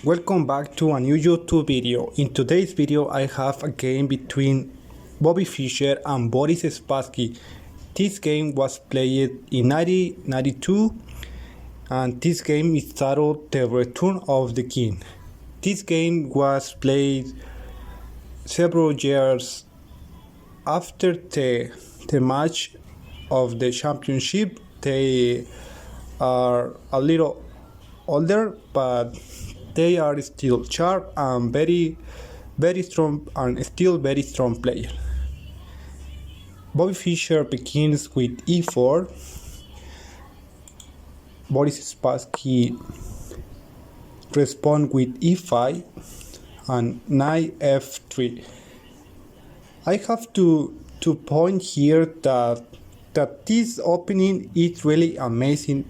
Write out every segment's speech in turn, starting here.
Welcome back to a new YouTube video. In today's video I have a game between Bobby Fischer and Boris Spassky. This game was played in 1992 and this game is titled The Return of the King. This game was played several years after the match of the championship. They are a little older, but they are still sharp and very strong and still very strong player. Bobby Fischer begins with e4. Boris Spassky responds with e5 and knight f3. I have to point here that this opening is really amazing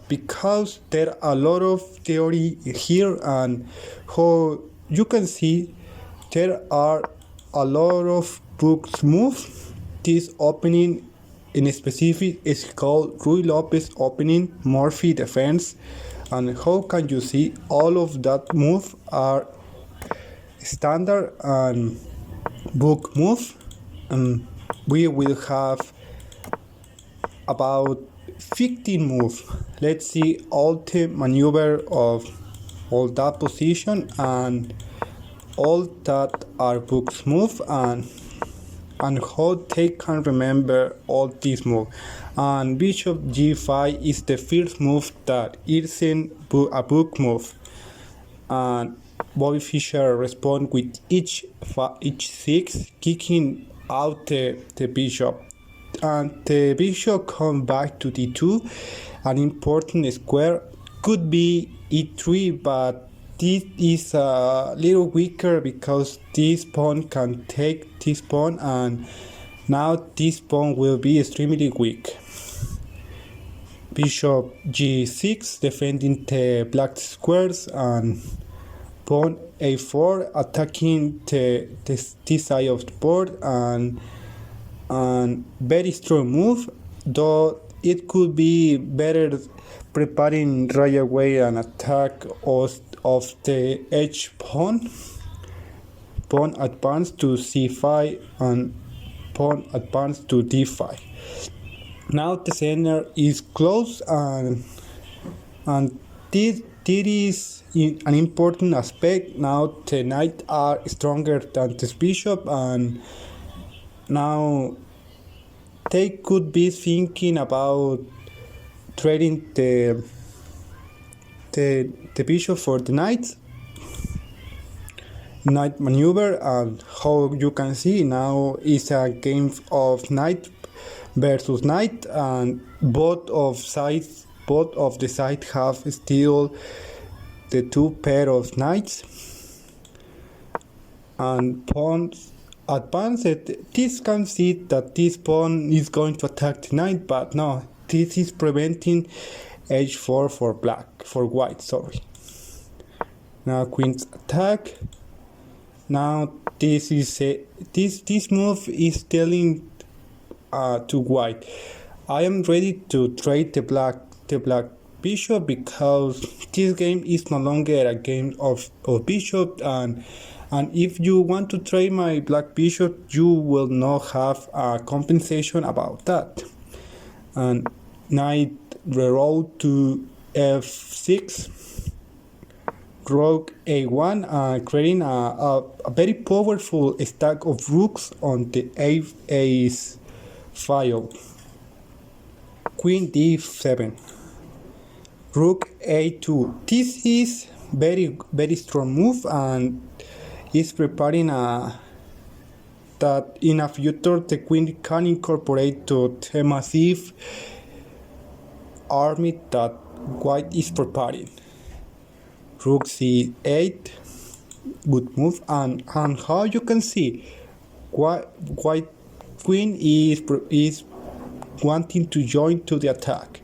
because there are a lot of theory here, and how you can see there are a lot of books move. This opening in specific is called Ruy Lopez opening, Murphy defense, and how can you see all of that move are standard and book move. And we will have about 15 moves. Let's see all the maneuver of all that position and all that are books move and how they can remember all these moves. And bishop g5 is the first move that isn't a book move, and Bobby Fischer responds with h6, kicking out the bishop, and the bishop comes back to d2. An important square could be e3, but this is a little weaker because this pawn can take this pawn, and now this pawn will be extremely weak. Bishop g6 defending the black squares, and pawn a4 attacking this side of the board, and very strong move, though it could be better preparing right away an attack of the h pawn advance to c5 and pawn advance to d5. Now the center is closed, and this is an important aspect. Now the knights are stronger than the bishop, and now they could be thinking about trading the bishop for the knight maneuver. And how you can see now is a game of knight versus knight, and both of the sides have still the two pair of knights and pawns advanced. This can see that this pawn is going to attack the knight, but no, this is preventing h4 for white. Now queen's attack. Now this move is telling to white, I am ready to trade the black bishop, because this game is no longer a game of bishop, and if you want to trade my black bishop, you will not have a compensation about that. And knight reroll to f6, rook a1, creating a very powerful stack of rooks on the ace file. Queen d7, rook a2. This is very strong move, and is preparing that in a future the queen can incorporate to the massive army that white is preparing. Rook c8, good move, and how you can see white queen is wanting to join to the attack.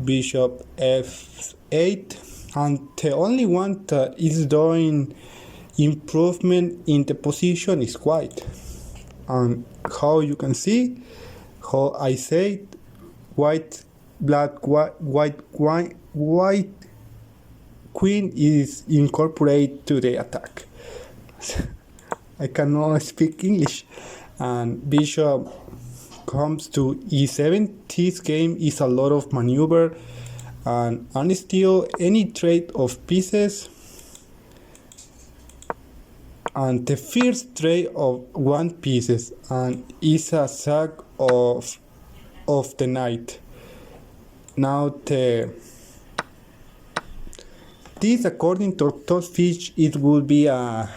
Bishop f8, and the only one that is doing improvement in the position is white. And how you can see, how I said, white queen is incorporated to the attack. I cannot speak English. And bishop comes to e7. This game is a lot of maneuver and still any trade of pieces. And the first trade of one pieces and is a sack of the knight. Now this according to Fischer it would be an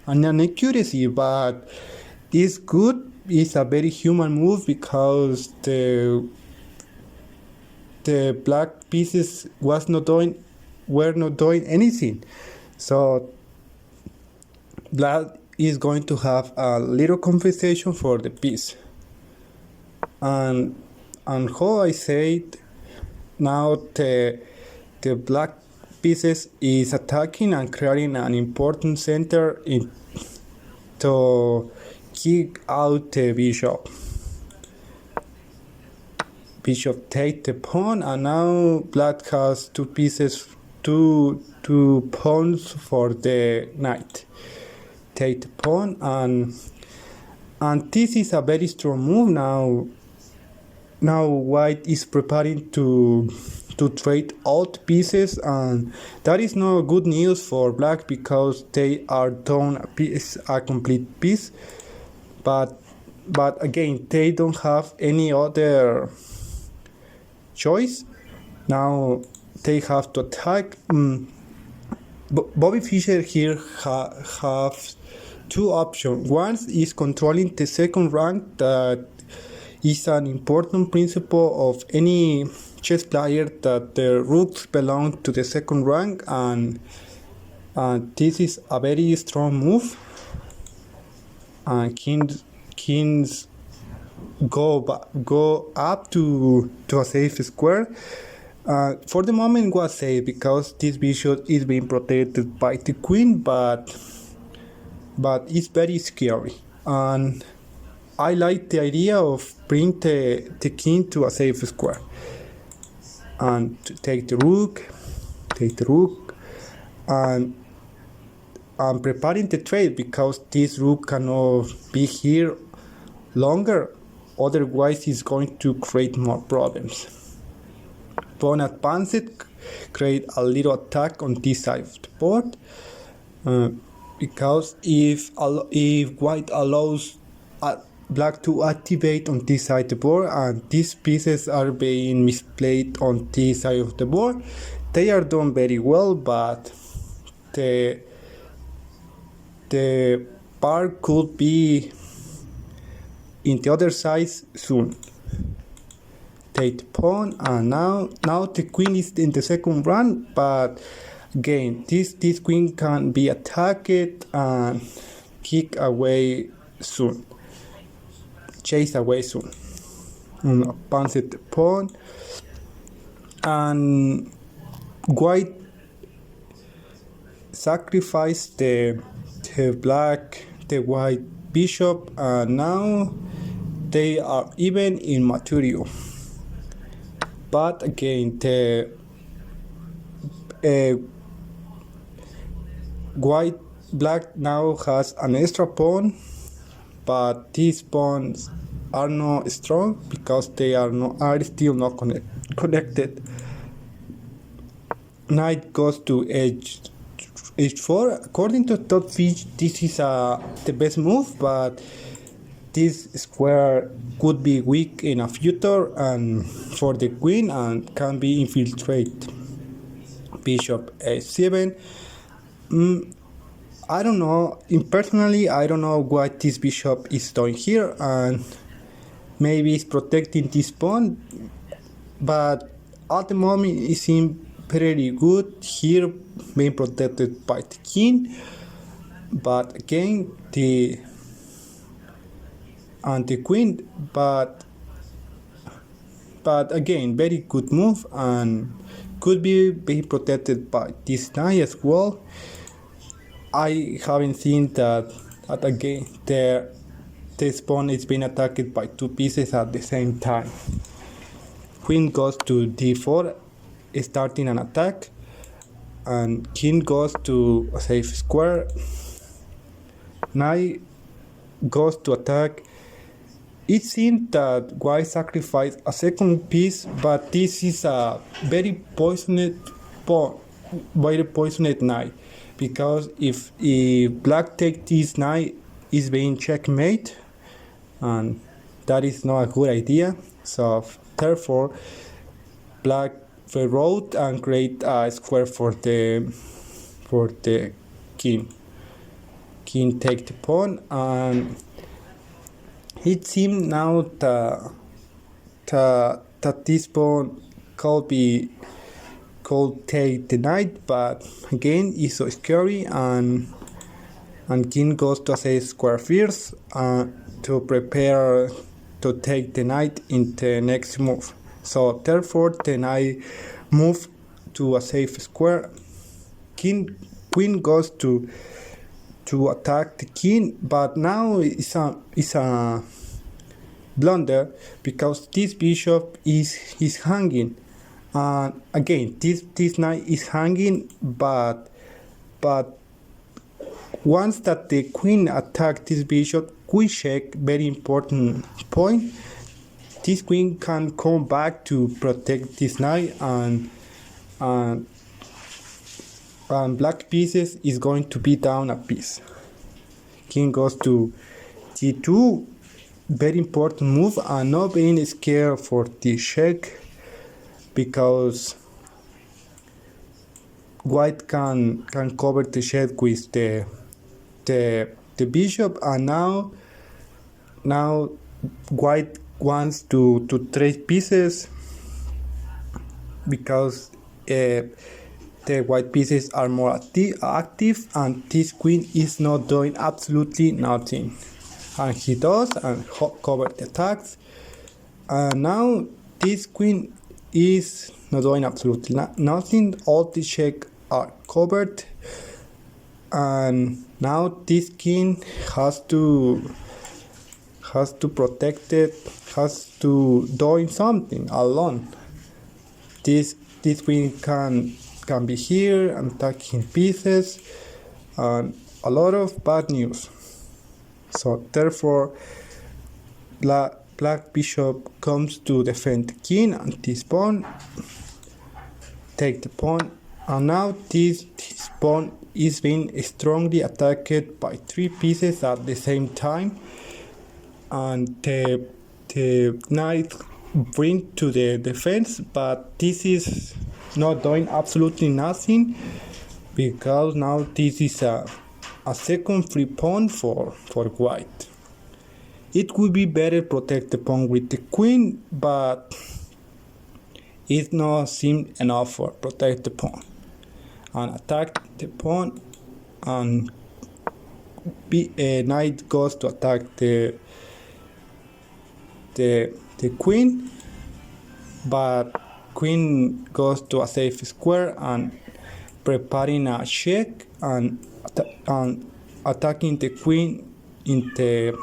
inaccuracy, but it's good. It's a very human move because the black pieces were not doing anything. So black is going to have a little compensation for the piece. And how I said, now the black pieces is attacking and creating an important center to kick out the bishop. Bishop take the pawn, and now black has two pawns for the knight. Take the pawn, and this is a very strong move. Now white is preparing to trade out pieces, and that is not good news for black because they are down a complete piece. But again, they don't have any other choice. Now they have to attack. Bobby Fischer here have two options. One is controlling the second rank. That is an important principle of any chess player, that the rooks belong to the second rank, and this is a very strong move. And kings go up to a safe square. For the moment was safe because this bishop is being protected by the queen, but it's very scary. And I like the idea of bring the king to a safe square and to take the rook, and I'm preparing the trade because this rook cannot be here longer, otherwise it's going to create more problems. Pawn advanced, create a little attack on this side of the board, because if white allows black to activate on this side of the board, and these pieces are being misplayed on this side of the board, they are done very well, but the part could be in the other side soon. Take the pawn, and now the queen is in the second run, but again this queen can be attacked and kick away soon, chase away soon. Advance the pawn, and white sacrifice the white bishop, and now they are even in material. But again, the black now has an extra pawn, but these pawns are not strong because they are still not connected. Knight goes to h4. According to Fischer, this is the best move, but this square could be weak in a future and for the queen and can be infiltrated. Bishop a7. I don't know. Personally, I don't know what this bishop is doing here, and maybe it's protecting this pawn, but at the moment it seems pretty good here, being protected by the king. But again, the queen, but again, very good move, and could be protected by this knight as well. I haven't seen that again this pawn is being attacked by two pieces at the same time. Queen goes to d4, starting an attack, and king goes to a safe square. Knight goes to attack. It seems that white sacrificed a second piece, but this is a very poisoned pawn, very poisoned knight, because if black takes this knight, it's being checkmate, and that is not a good idea. So therefore, black wrote and create a square for the king. King take the pawn, and it seems now that this pawn could take the knight, but again it's so scary, and king goes to a safe square first to prepare to take the knight in the next move. So therefore the knight move to a safe square. Queen goes to attack the king, but now it's a blunder, because this bishop is hanging. Again, this knight is hanging, but once that the queen attacked this bishop, queen check, very important point. This queen can come back to protect this knight, and black pieces is going to be down a piece. King goes to g2, very important move, and not being scared for this check, because white can cover the check with the bishop, and now white wants to trade pieces, because the white pieces are more active, and this queen is not doing absolutely nothing, and he does and cover the attacks, and now this queen is not doing absolutely nothing. All the checks are covered, and now this king has to protect it, has to doing something alone. This queen can be here and attacking pieces, and a lot of bad news. So therefore, black bishop comes to defend the king, and this pawn take the pawn, and now this pawn is being strongly attacked by three pieces at the same time, and the knight bring to the defense, but this is not doing absolutely nothing, because now this is a second free pawn for white. It would be better protect the pawn with the queen, but it not seem enough for protect the pawn, and attack the pawn, and knight goes to attack the queen, but queen goes to a safe square and preparing a check, and attacking the queen in the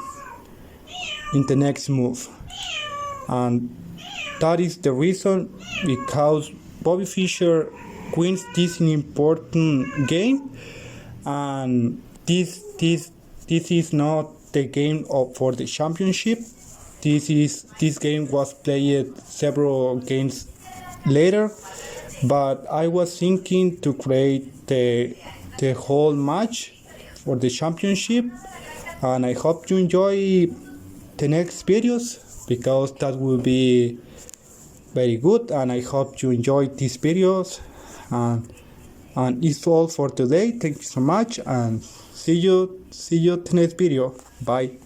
next move. And that is the reason, because Bobby Fischer wins this important game, and this is not the game for the championship. This game was played several games later, but I was thinking to create the whole match for the championship, and I hope you enjoy the next videos, because that will be very good, and I hope you enjoy these videos, and it's all for today. Thank you so much, and see you the next video. Bye.